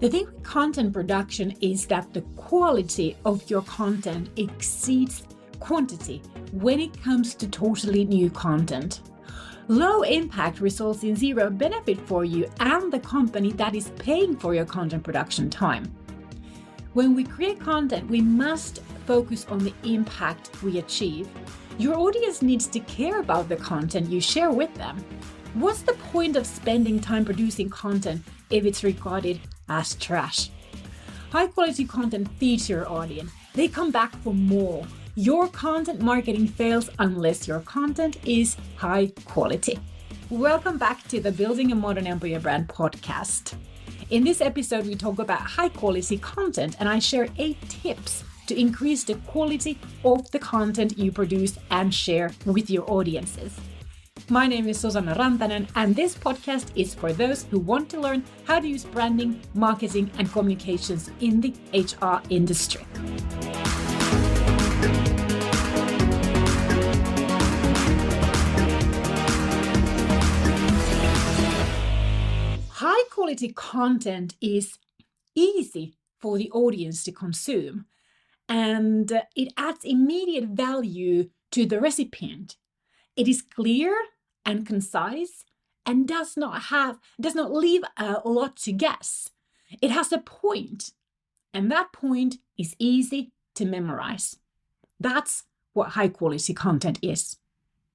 The thing with content production is that the quality of your content exceeds quantity when it comes to totally new content. Low impact results in zero benefit for you and the company that is paying for your content production time. When we create content, we must focus on the impact we achieve. Your audience needs to care about the content you share with them. What's the point of spending time producing content if it's regarded as trash? High quality content feeds your audience. They come back for more. Your content marketing fails unless your content is high quality. Welcome back to the Building a Modern Employer Brand podcast. In this episode, we talk about high quality content, and I share 8 tips to increase the quality of the content you produce and share with your audiences. My name is Susanna Rantanen, and this podcast is for those who want to learn how to use branding, marketing, and communications in the HR industry. High quality content is easy for the audience to consume, and it adds immediate value to the recipient. It is clear and concise and does not leave a lot to guess. It has a point, and that point is easy to memorize. That's what high quality content is.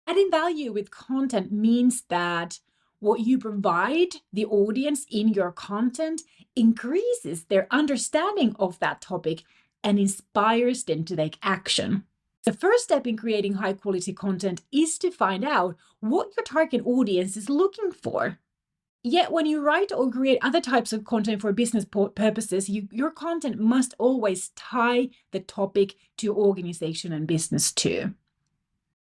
Adding value with content means that what you provide the audience in your content increases their understanding of that topic and inspires them to take action. The first step in creating high quality content is to find out what your target audience is looking for. Yet when you write or create other types of content for business purposes, your content must always tie the topic to your organization and business too.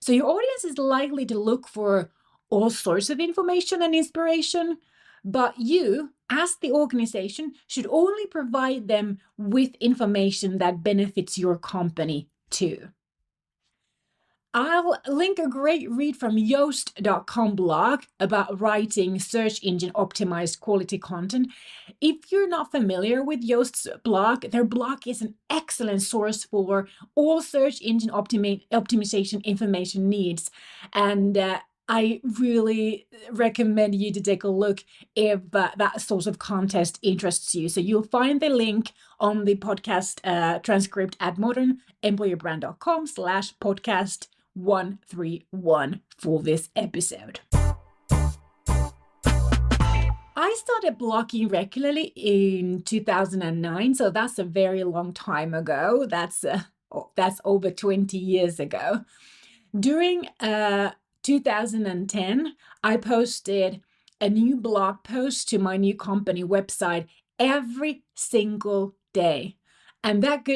So your audience is likely to look for all sorts of information and inspiration, but you, as the organization, should only provide them with information that benefits your company too. I'll link a great read from Yoast.com blog about writing search engine optimized quality content. If you're not familiar with Yoast's blog, their blog is an excellent source for all search engine optimization information needs. And I really recommend you to take a look if that sort of content interests you. So you'll find the link on the podcast transcript at modernemployersbrand.com/podcast131 for this episode. I started blogging regularly in 2009, so that's a very long time ago. That's over 20 years ago. During 2010, I posted a new blog post to my new company website every single day. And that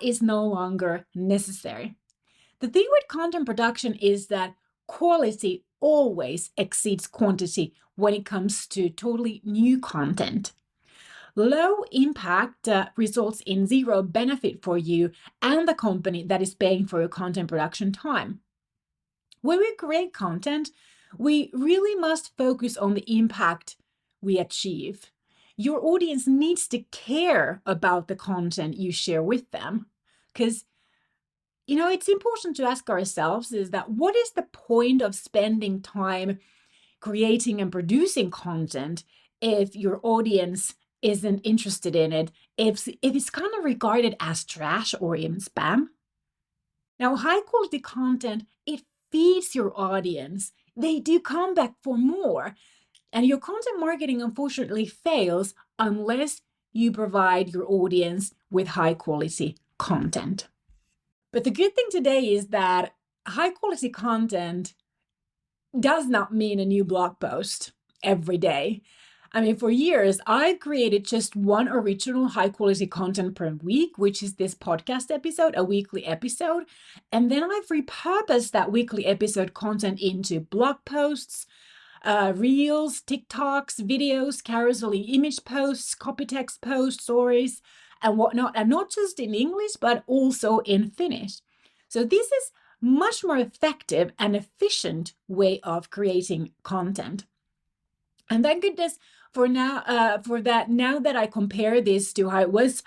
is no longer necessary. The thing with content production is that quality always exceeds quantity when it comes to totally new content. Low impact results in zero benefit for you and the company that is paying for your content production time. When we create content, we really must focus on the impact we achieve. Your audience needs to care about the content you share with them. Because, it's important to ask ourselves is that what is the point of spending time creating and producing content if your audience isn't interested in it, if it's kind of regarded as trash or even spam? Now, high quality content, it feeds your audience. They do come back for more. And your content marketing unfortunately fails unless you provide your audience with high quality content. But the good thing today is that high quality content does not mean a new blog post every day. For years, I created just one original high quality content per week, which is this podcast episode, a weekly episode. And then I've repurposed that weekly episode content into blog posts, reels, TikToks, videos, carouseling image posts, copy text posts, stories, and whatnot. And not just in English, but also in Finnish. So this is much more effective and efficient way of creating content. And thank goodness, Now that I compare this to how it was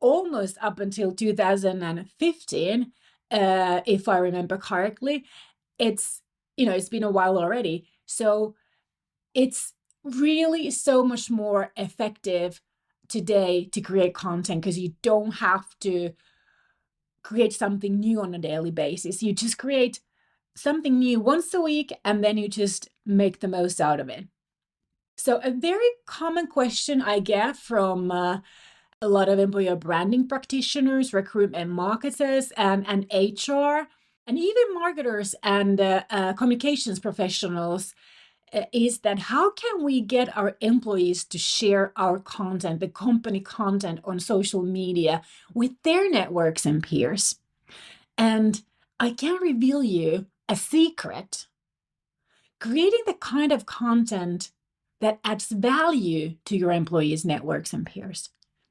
almost up until 2015, if I remember correctly, it's been a while already. So it's really so much more effective today to create content because you don't have to create something new on a daily basis. You just create something new once a week and then you just make the most out of it. So a very common question I get from a lot of employer branding practitioners, recruitment marketers, and HR, and even marketers and communications professionals is that how can we get our employees to share our content, the company content on social media with their networks and peers? And I can reveal you a secret. Creating the kind of content that adds value to your employees' networks and peers.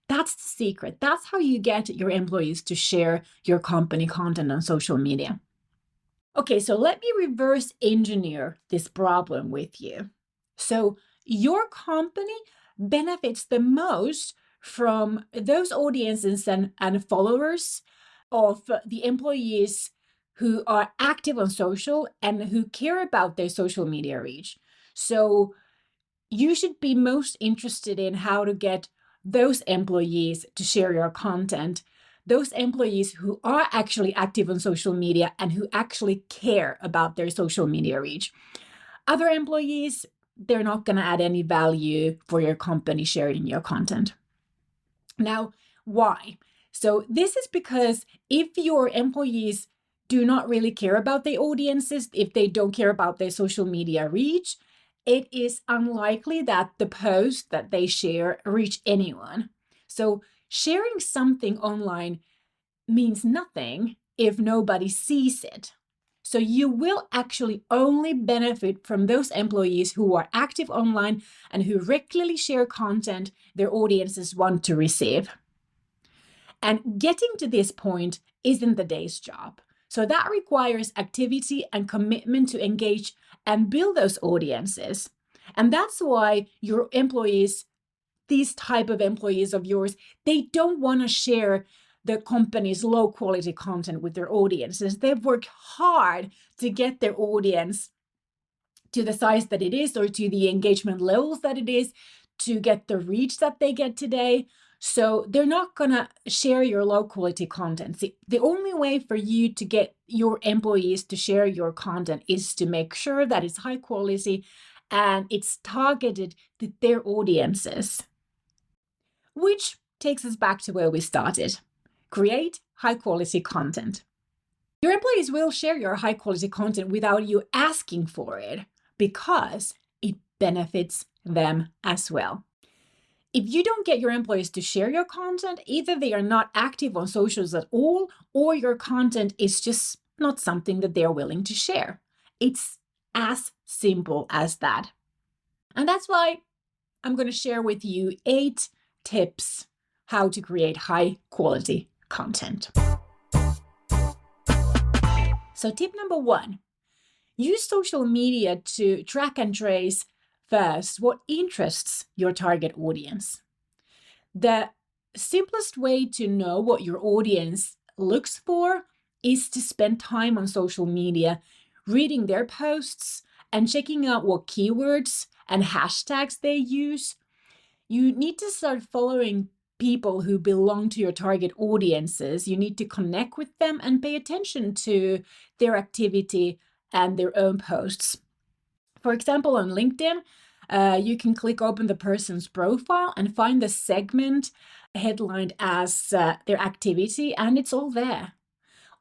That's the secret. That's how you get your employees to share your company content on social media. Okay, so let me reverse engineer this problem with you. So your company benefits the most from those audiences and followers of the employees who are active on social and who care about their social media reach. So you should be most interested in how to get those employees to share your content, those employees who are actually active on social media and who actually care about their social media reach. Other employees, they're not going to add any value for your company sharing your content. Now, why? So this is because if your employees do not really care about their audiences, if they don't care about their social media reach, it is unlikely that the post that they share reach anyone. So sharing something online means nothing if nobody sees it. So you will actually only benefit from those employees who are active online and who regularly share content their audiences want to receive. And getting to this point isn't the day's job. So that requires activity and commitment to engage and build those audiences. And that's why your employees, these type of employees of yours, they don't want to share the company's low quality content with their audiences. They've worked hard to get their audience to the size that it is or to the engagement levels that it is to get the reach that they get today. So they're not going to share your low quality content. See, the only way for you to get your employees to share your content is to make sure that it's high quality and it's targeted to their audiences. Which takes us back to where we started. Create high quality content. Your employees will share your high quality content without you asking for it because it benefits them as well. If you don't get your employees to share your content, either they are not active on socials at all, or your content is just not something that they're willing to share. It's as simple as that. And that's why I'm going to share with you 8 tips how to create high quality content. So tip number 1, use social media to track and trace first what interests your target audience. The simplest way to know what your audience looks for is to spend time on social media, reading their posts and checking out what keywords and hashtags they use. You need to start following people who belong to your target audiences. You need to connect with them and pay attention to their activity and their own posts. For example, on LinkedIn, you can click open the person's profile and find the segment headlined as their activity, and it's all there.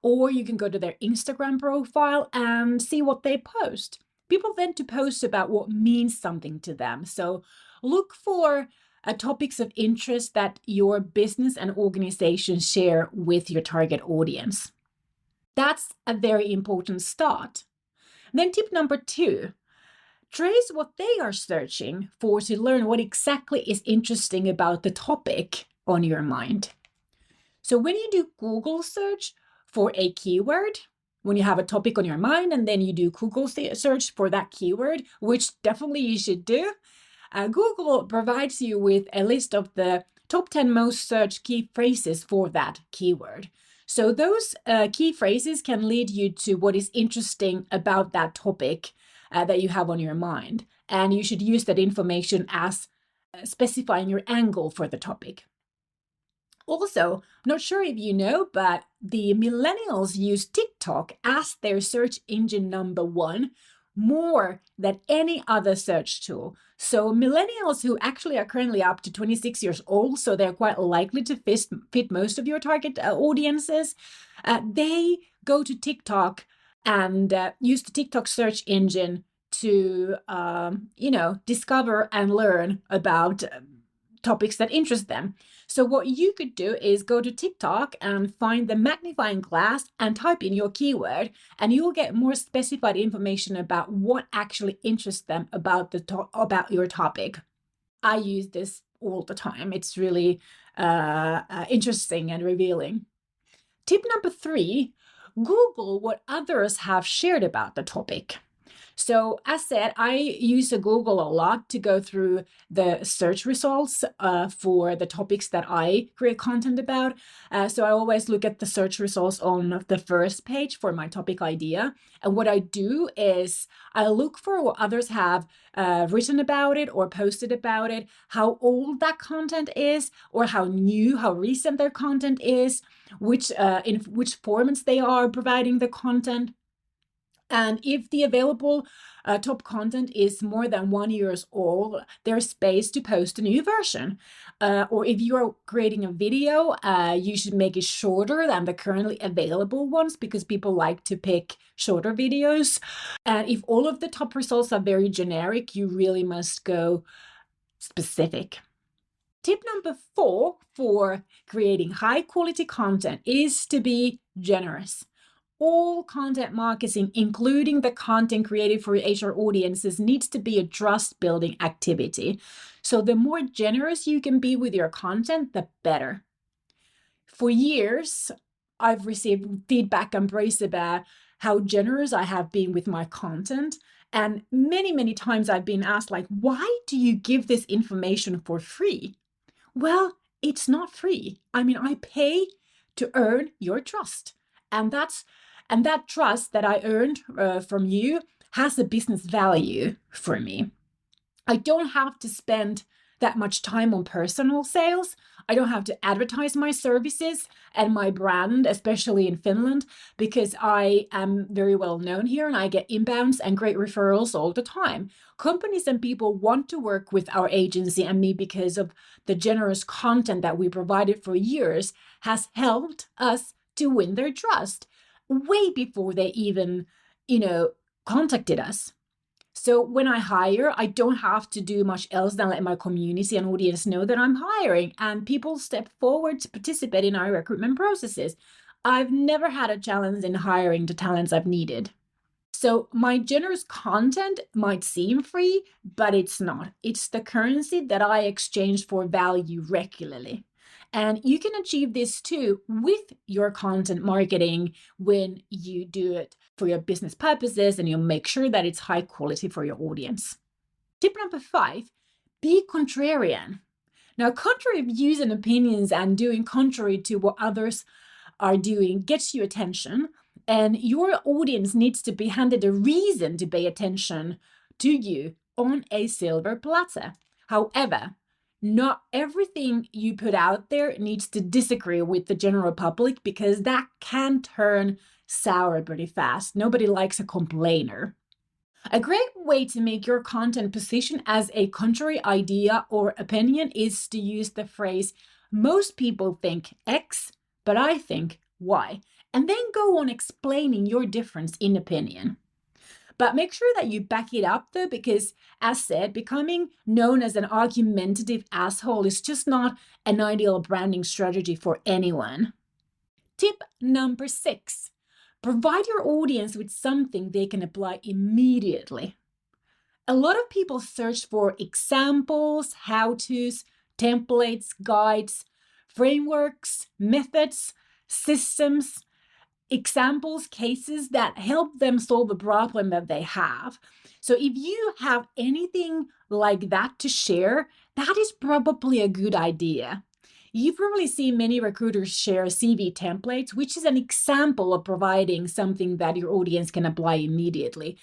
Or you can go to their Instagram profile and see what they post. People tend to post about what means something to them. So look for topics of interest that your business and organization share with your target audience. That's a very important start. Then tip number 2, trace what they are searching for to learn what exactly is interesting about the topic on your mind. So when you do Google search for a keyword, when you have a topic on your mind and then you do Google search for that keyword, which definitely you should do, Google provides you with a list of the top 10 most searched key phrases for that keyword. So those key phrases can lead you to what is interesting about that topic that you have on your mind. And you should use that information as specifying your angle for the topic. Also, not sure if you know, but the millennials use TikTok as their search engine number one more than any other search tool. So millennials who actually are currently up to 26 years old, so they're quite likely to fit most of your target audiences, they go to TikTok and use the TikTok search engine to, discover and learn about topics that interest them. So what you could do is go to TikTok and find the magnifying glass and type in your keyword, and you'll get more specified information about what actually interests them about about your topic. I use this all the time. It's really interesting and revealing. Tip number 3, Google what others have shared about the topic. So as said, I use Google a lot to go through the search results for the topics that I create content about. So I always look at the search results on the first page for my topic idea. And what I do is I look for what others have written about it or posted about it, how old that content is, or how new, how recent their content is, in which formats they are providing the content. And if the available top content is more than 1 year old, there's space to post a new version. Or if you are creating a video, you should make it shorter than the currently available ones because people like to pick shorter videos. And if all of the top results are very generic, you really must go specific. Tip number 4 for creating high quality content is to be generous. All content marketing, including the content created for your HR audiences, needs to be a trust-building activity. So the more generous you can be with your content, the better. For years, I've received feedback and praise about how generous I have been with my content. And many, many times I've been asked, like, why do you give this information for free? Well, it's not free. I mean, I pay to earn your trust. And that trust that I earned from you has a business value for me. I don't have to spend that much time on personal sales. I don't have to advertise my services and my brand, especially in Finland, because I am very well known here and I get inbounds and great referrals all the time. Companies and people want to work with our agency and me because of the generous content that we provided for years has helped us to win their trust way before they even, contacted us. So when I hire, I don't have to do much else than let my community and audience know that I'm hiring, and people step forward to participate in our recruitment processes. I've never had a challenge in hiring the talents I've needed. So my generous content might seem free, but it's not. It's the currency that I exchange for value regularly. And you can achieve this too with your content marketing when you do it for your business purposes and you make sure that it's high quality for your audience. Tip number 5, be contrarian. Now, contrary views and opinions and doing contrary to what others are doing gets you attention, and your audience needs to be handed a reason to pay attention to you on a silver platter. However, not everything you put out there needs to disagree with the general public because that can turn sour pretty fast. Nobody likes a complainer. A great way to make your content position as a contrary idea or opinion is to use the phrase, most people think X, but I think Y, and then go on explaining your difference in opinion. But make sure that you back it up though, because as said, becoming known as an argumentative asshole is just not an ideal branding strategy for anyone. Tip number 6, provide your audience with something they can apply immediately. A lot of people search for examples, how-tos, templates, guides, frameworks, methods, systems, examples, cases that help them solve a problem that they have. So if you have anything like that to share, that is probably a good idea. You've probably seen many recruiters share CV templates, which is an example of providing something that your audience can apply immediately.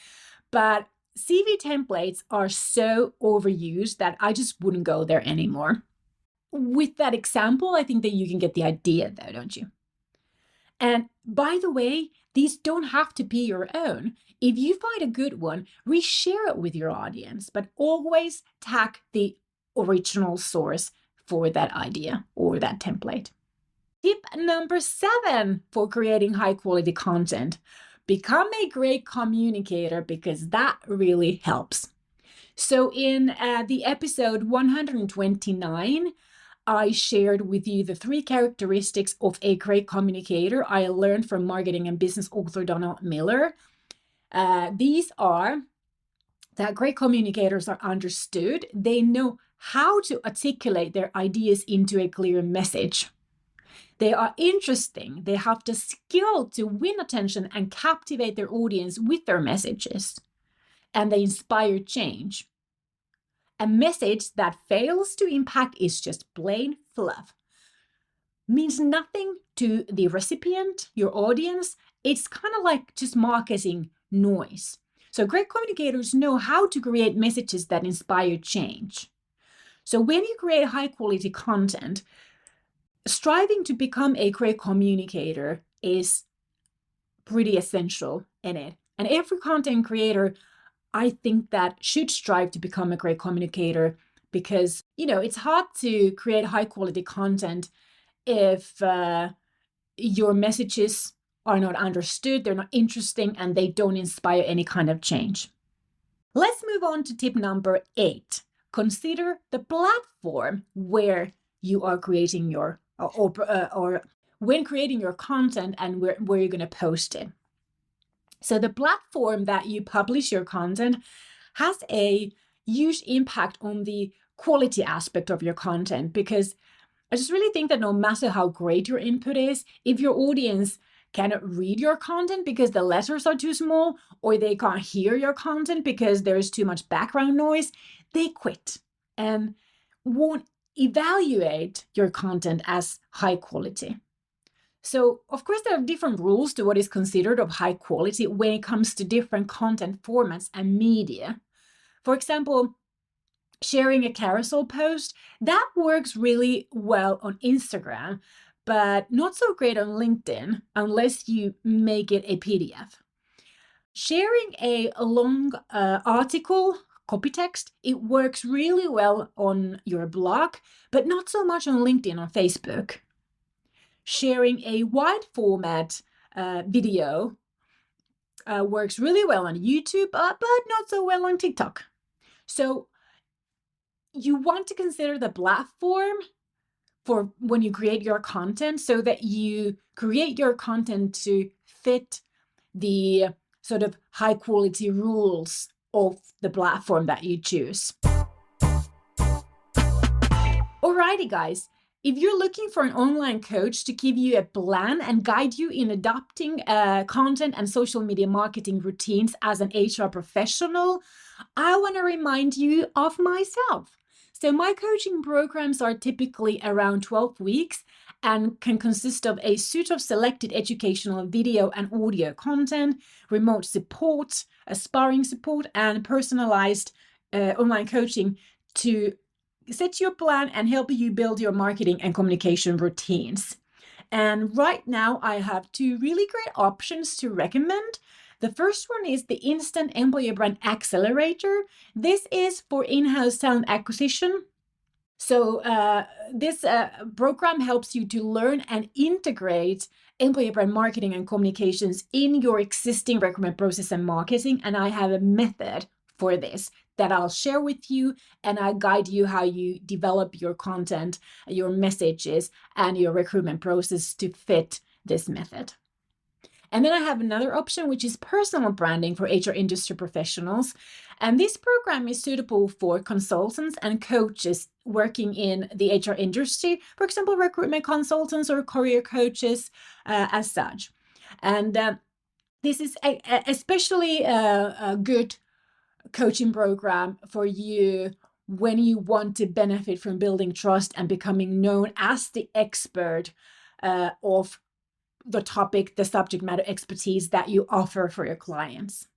But CV templates are so overused that I just wouldn't go there anymore. With that example, I think that you can get the idea though, don't you? And by the way, these don't have to be your own. If you find a good one, reshare it with your audience, but always tag the original source for that idea or that template. Tip number 7 for creating high quality content: become a great communicator, because that really helps. So in the episode 129, I shared with you the 3 characteristics of a great communicator I learned from marketing and business author Donald Miller. These are that great communicators are understood. They know how to articulate their ideas into a clear message. They are interesting. They have the skill to win attention and captivate their audience with their messages. And they inspire change. A message that fails to impact is just plain fluff. Means nothing to the recipient, your audience. It's kind of like just marketing noise. So great communicators know how to create messages that inspire change. So when you create high quality content, striving to become a great communicator is pretty essential in it. And every content creator, I think, that should strive to become a great communicator, because, it's hard to create high quality content if your messages are not understood, they're not interesting, and they don't inspire any kind of change. Let's move on to tip number 8. Consider the platform where you are creating your, or when creating your content, and where you're going to post it. So the platform that you publish your content has a huge impact on the quality aspect of your content, because I just really think that no matter how great your input is, if your audience cannot read your content because the letters are too small, or they can't hear your content because there is too much background noise, they quit and won't evaluate your content as high quality. So, of course, there are different rules to what is considered of high quality when it comes to different content formats and media. For example, sharing a carousel post, that works really well on Instagram, but not so great on LinkedIn unless you make it a PDF. Sharing a long article, copy text, it works really well on your blog, but not so much on LinkedIn or Facebook. Sharing a wide format video works really well on YouTube, but not so well on TikTok. So you want to consider the platform for when you create your content, so that you create your content to fit the sort of high quality rules of the platform that you choose. Alrighty, guys. If you're looking for an online coach to give you a plan and guide you in adopting content and social media marketing routines as an HR professional, I want to remind you of myself. So my coaching programs are typically around 12 weeks and can consist of a suite of selected educational video and audio content, remote support, sparring support, and personalized online coaching to set your plan and help you build your marketing and communication routines. And right now I have 2 really great options to recommend. The first one is the Instant Employer Brand Accelerator. This is for in-house talent acquisition. So this program helps you to learn and integrate employer brand marketing and communications in your existing recruitment process and marketing. And I have a method for this that I'll share with you, and I'll guide you how you develop your content, your messages, and your recruitment process to fit this method. And then I have another option, which is personal branding for HR industry professionals. And this program is suitable for consultants and coaches working in the HR industry, for example, recruitment consultants or career coaches as such. And this is especially a good coaching program for you when you want to benefit from building trust and becoming known as the expert of the topic, the subject matter expertise that you offer for your clients.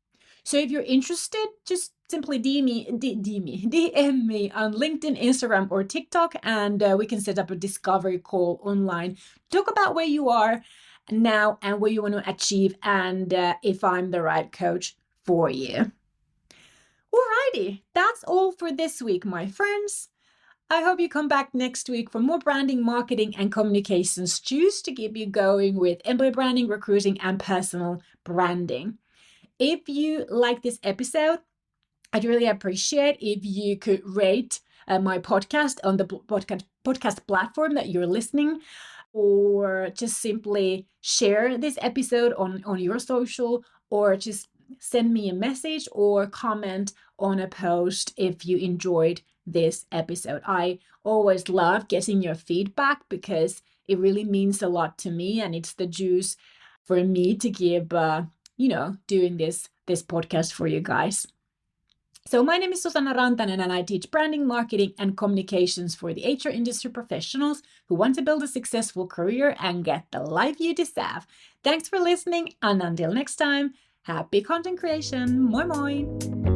So if you're interested, just simply DM me on LinkedIn, Instagram, or TikTok, and we can set up a discovery call online. Talk about where you are now and what you want to achieve, and if I'm the right coach for you. Alrighty, that's all for this week, my friends. I hope you come back next week for more branding, marketing, and communications juice to keep you going with employee branding, recruiting, and personal branding. If you like this episode, I'd really appreciate if you could rate my podcast on the podcast platform that you're listening, or just simply share this episode on your social, or just send me a message or comment on a post if you enjoyed this episode. I always love getting your feedback because it really means a lot to me, and it's the juice for me to give doing this podcast for you guys. So my name is Susanna Rantanen, and I teach branding, marketing, and communications for the HR industry professionals who want to build a successful career and get the life you deserve. Thanks for listening, and until next time, happy content creation. Moi moi!